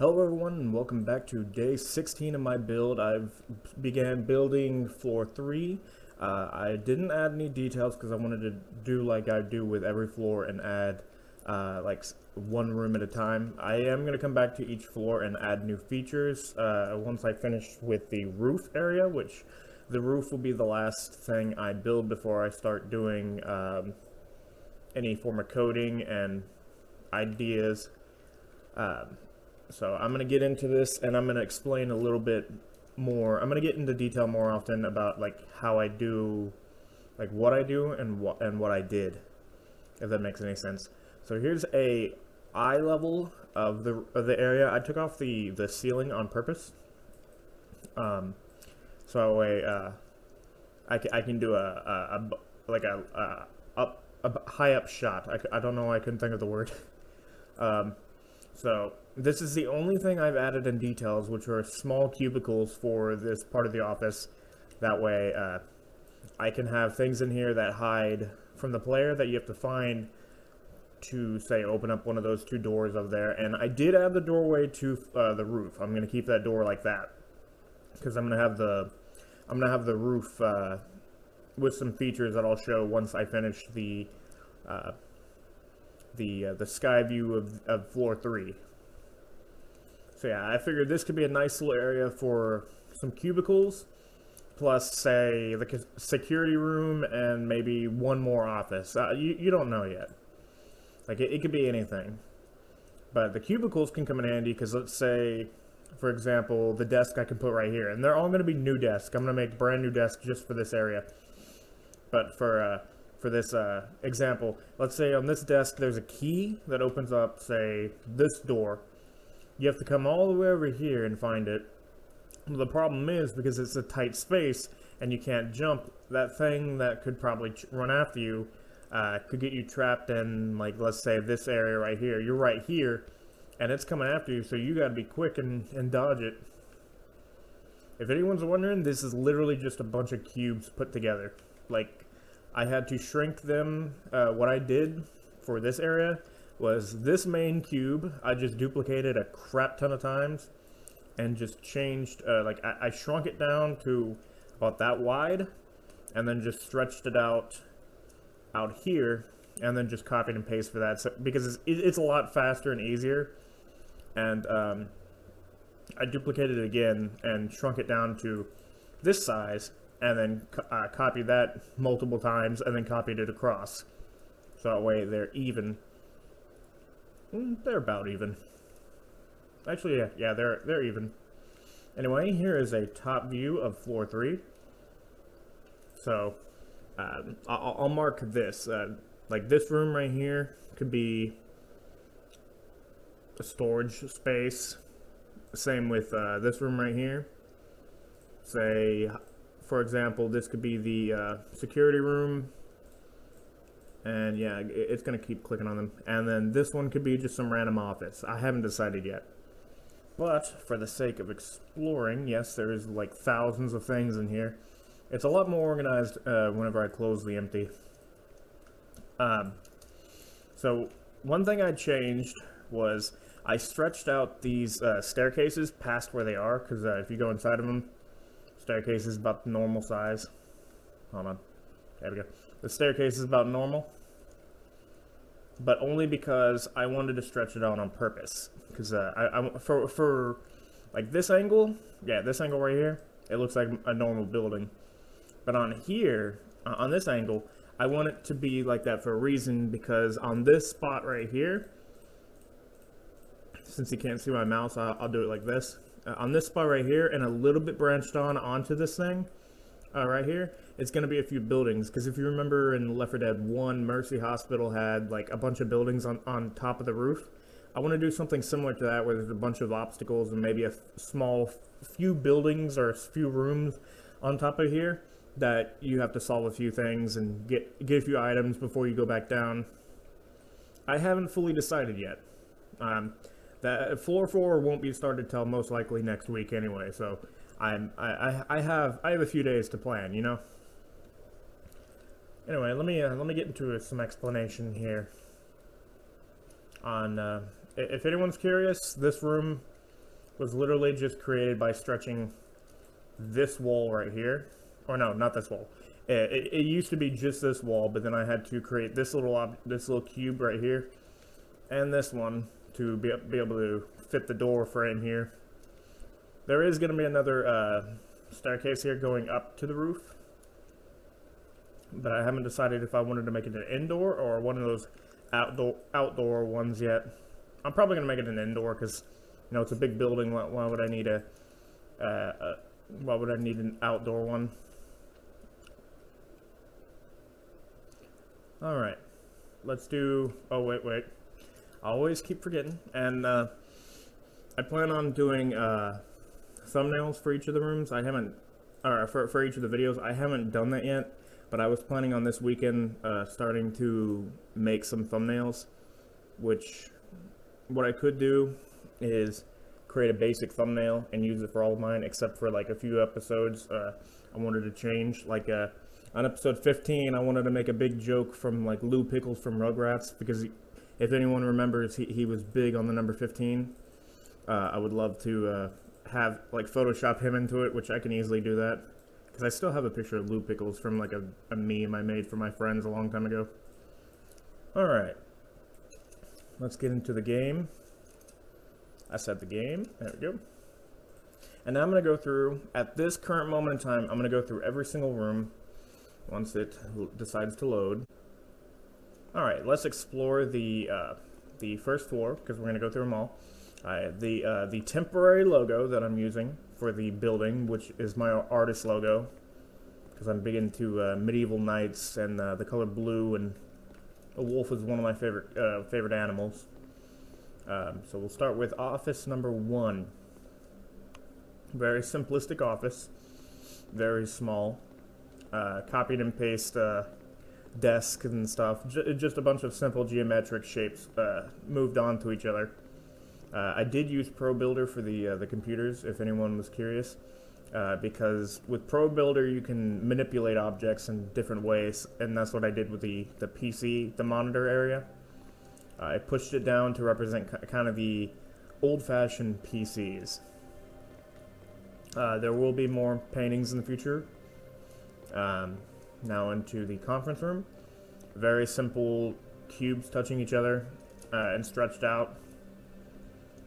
Hello everyone and welcome back to day 16 of my build. I've began building floor 3. I didn't add any details because I wanted to do like I do with every floor and add one room at a time. I am going to come back to each floor and add new features once I finish with the roof area, which the roof will be the last thing I build before I start doing any form of coding and ideas. So I'm going to get into this and I'm going to explain a little bit more. I'm going to get into detail more often about like how I do, like what I do and what I did, if that makes any sense. So here's a eye level of the area. I took off the ceiling on purpose. So that way I can do a high up shot. I don't know why I couldn't think of the word. So this is the only thing I've added in details, which are small cubicles for this part of the office. That way I can have things in here that hide from the player that you have to find to, say, open up one of those two doors over there. And I did add the doorway to the roof. I'm going to keep that door like that because I'm going to have the roof with some features that I'll show once I finish the sky view of floor 3. So yeah, I figured this could be a nice little area for some cubicles, plus say the security room and maybe one more office. You don't know yet. Like it could be anything. But the cubicles can come in handy because let's say, for example, the desk I can put right here. And they're all going to be new desks. I'm going to make brand new desks just for this area. But for this example, let's say on this desk there's a key that opens up, say, this door. You have to come all the way over here and find it. The problem is, because it's a tight space and you can't jump, that thing that could probably run after you could get you trapped in, like, let's say this area right here. You're right here and it's coming after you, so you gotta be quick and dodge it. If anyone's wondering, this is literally just a bunch of cubes put together. Like, I had to shrink them. What I did for this area was this main cube, I just duplicated a crap ton of times and just changed, I shrunk it down to about that wide and then just stretched it out here and then just copied and pasted for that, so, because it's a lot faster and easier. And I duplicated it again and shrunk it down to this size and then copied that multiple times and then copied it across. So that way they're even. They're about even. Actually, yeah, they're even. Anyway, here is a top view of floor 3. So I'll mark this. Like this room right here could be a storage space. Same with this room right here. Say, for example, this could be the security room. And yeah, it's going to keep clicking on them. And then this one could be just some random office. I haven't decided yet. But for the sake of exploring, yes, there's like thousands of things in here. It's a lot more organized whenever I close the empty. So one thing I changed was I stretched out these staircases past where they are. Because if you go inside of them, staircase is about the normal size. Hold on. There we go. The staircase is about normal, but only because I wanted to stretch it out on purpose. Because for like this angle, yeah, this angle right here, it looks like a normal building. But on here, on this angle, I want it to be like that for a reason. Because on this spot right here, since you can't see my mouse, I'll do it like this. On this spot right here, and a little bit branched onto this thing. Right here, it's going to be a few buildings, because if you remember in Left 4 Dead 1, Mercy Hospital had like a bunch of buildings on top of the roof. I want to do something similar to that, where there's a bunch of obstacles and maybe a small few buildings or a few rooms on top of here that you have to solve a few things and get a few items before you go back down. I haven't fully decided yet. That floor 4 won't be started till most likely next week anyway, so I have a few days to plan, you know. Anyway, let me get into some explanation here on if anyone's curious, this room was literally just created by stretching this wall right here. Or no, not this wall. It used to be just this wall, but then I had to create this little cube right here, and this one to be able to fit the door frame here. There is going to be another staircase here going up to the roof, but I haven't decided if I wanted to make it an indoor or one of those outdoor ones yet. I'm probably going to make it an indoor because, you know, it's a big building. Why would I need an outdoor one? All right, let's do. Oh wait. I always keep forgetting, and I plan on doing thumbnails for each of the rooms. I haven't, or for each of the videos. I haven't done that yet, but I was planning on this weekend starting to make some thumbnails. Which, what I could do is create a basic thumbnail and use it for all of mine, except for like a few episodes I wanted to change. Like on episode 15, I wanted to make a big joke from like Lou Pickles from Rugrats, because if anyone remembers, he was big on the number 15. I would love to have like Photoshop him into it, which I can easily do that, because I still have a picture of Lou Pickles from like a meme I made for my friends a long time ago. Alright, let's get into the game. I said the game, there we go. And now I'm going to go through, at this current moment in time, I'm going to go through every single room once it decides to load. Alright, let's explore the first floor, because we're going to go through them all. The temporary logo that I'm using for the building, which is my artist logo, because I'm big into medieval knights and the color blue, and a wolf is one of my favorite animals. So we'll start with office number 1. Very simplistic office, very small. Copied and paste desk and stuff. Just a bunch of simple geometric shapes moved onto each other. I did use Pro Builder for the computers, if anyone was curious, because with Pro Builder you can manipulate objects in different ways, and that's what I did with the PC, the monitor area. I pushed it down to represent kind of the old-fashioned PCs. There will be more paintings in the future. Now into the conference room. Very simple cubes touching each other and stretched out.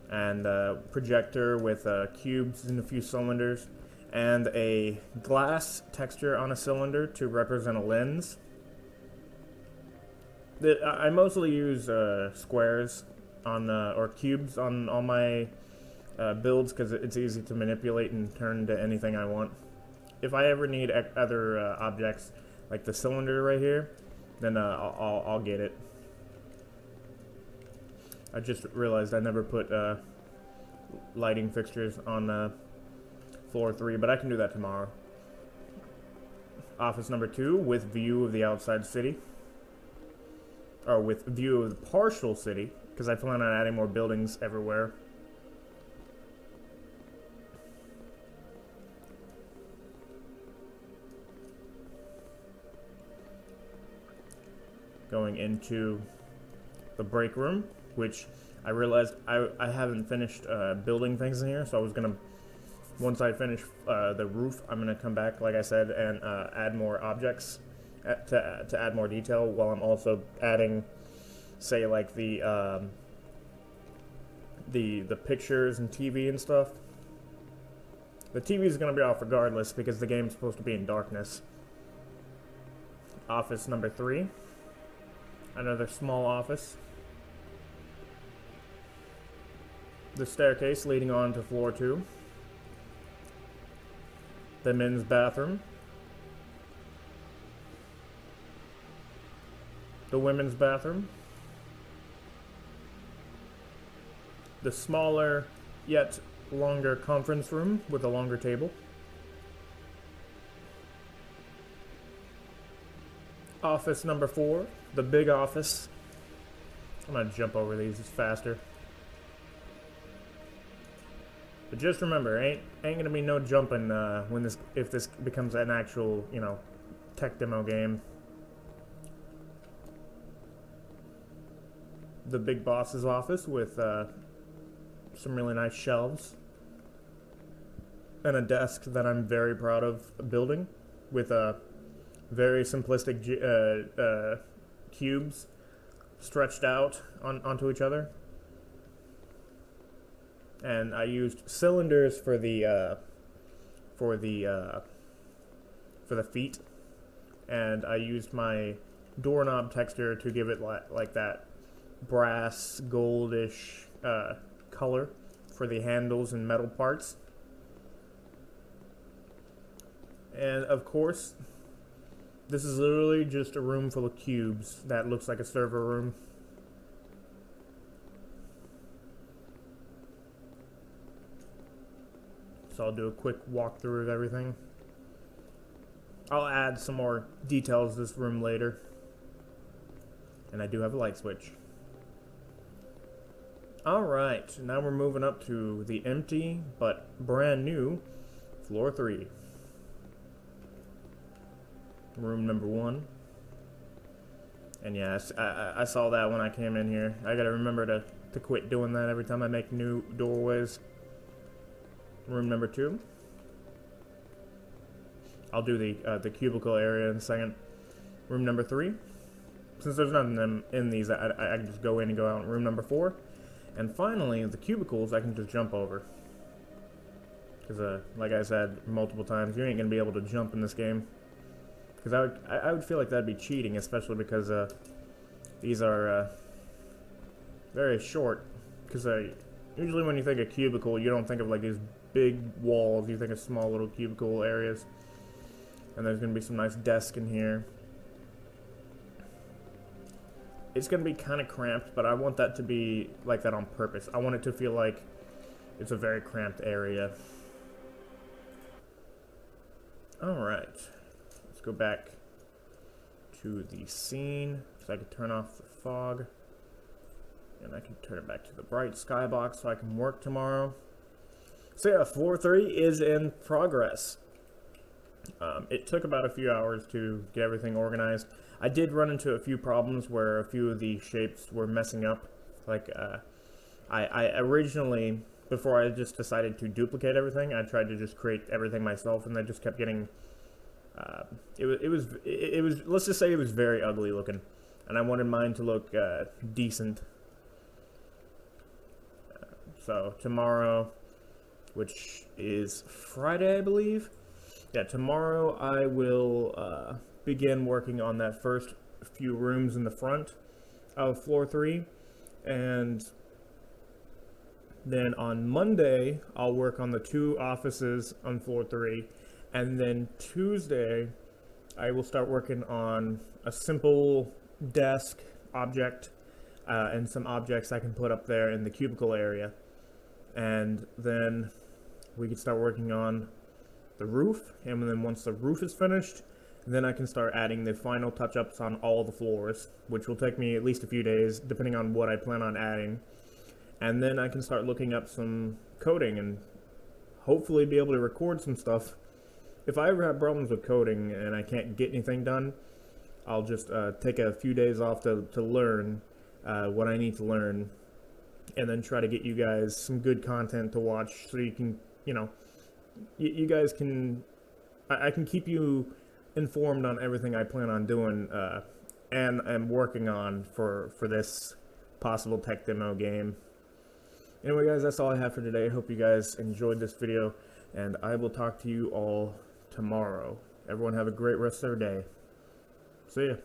And projector with cubes and a few cylinders. And a glass texture on a cylinder to represent a lens. I mostly use squares on or cubes on all my builds, because it's easy to manipulate and turn into anything I want. If I ever need other objects, like the cylinder right here, then I'll get it. I just realized I never put lighting fixtures on floor 3, but I can do that tomorrow. Office number 2 with view of the outside city. Or with view of the partial city, because I plan on adding more buildings everywhere. Going into the break room, which I realized I haven't finished building things in here, so I was gonna, once I finish the roof, I'm gonna come back, like I said, and add more objects to add more detail, while I'm also adding, say, like the pictures and TV and stuff. The TV is gonna be off regardless because the game's supposed to be in darkness. Office number 3. Another small office. The staircase leading on to floor 2. The men's bathroom. The women's bathroom. The smaller yet longer conference room with a longer table. Office number 4, the big office. I'm gonna jump over these, it's faster. But just remember, ain't gonna be no jumping if this becomes an actual, you know, tech demo game. The big boss's office with some really nice shelves. and a desk that I'm very proud of building with a very simplistic cubes stretched out onto each other. And I used cylinders for the feet, and I used my doorknob texture to give it like that brass goldish color for the handles and metal parts. And of course, this is literally just a room full of cubes that looks like a server room. So I'll do a quick walkthrough of everything. I'll add some more details to this room later. And I do have a light switch. Alright, now we're moving up to the empty but brand new floor 3. Room number 1. And yeah, I saw that when I came in here. I gotta remember to quit doing that every time I make new doorways. Room number 2. I'll do the cubicle area in a second. Room number 3. Since there's nothing in these, I can just go in and go out. Room number 4. And finally, the cubicles I can just jump over. Because, like I said multiple times, you ain't going to be able to jump in this game. Because I would feel like that'd be cheating, especially because these are very short. Because usually when you think of cubicle, you don't think of like these big walls. You think of small little cubicle areas. And there's going to be some nice desk in here. It's going to be kind of cramped, but I want that to be like that on purpose. I want it to feel like it's a very cramped area. Alright. Let's go back to the scene. So I can turn off the fog. And I can turn it back to the bright skybox so I can work tomorrow. So yeah, floor 3 is in progress. It took about a few hours to get everything organized. I did run into a few problems where a few of the shapes were messing up. Like, I originally, before I just decided to duplicate everything, I tried to just create everything myself, and I just kept getting, it was, let's just say it was very ugly looking, and I wanted mine to look, decent. So, tomorrow, which is Friday, I believe. Yeah, tomorrow I will begin working on that first few rooms in the front of floor 3, and then on Monday I'll work on the 2 offices on floor 3, and then Tuesday I will start working on a simple desk object and some objects I can put up there in the cubicle area, and then we can start working on the roof, and then once the roof is finished, then I can start adding the final touch-ups on all the floors, which will take me at least a few days, depending on what I plan on adding. And then I can start looking up some coding and hopefully be able to record some stuff. If I ever have problems with coding and I can't get anything done, I'll just take a few days off to learn what I need to learn, and then try to get you guys some good content to watch so you can, you know, you guys can, I can keep you informed on everything I plan on doing and am working on for this possible tech demo game. Anyway guys, that's all I have for today. I hope you guys enjoyed this video, and I will talk to you all tomorrow. Everyone have a great rest of their day. See ya.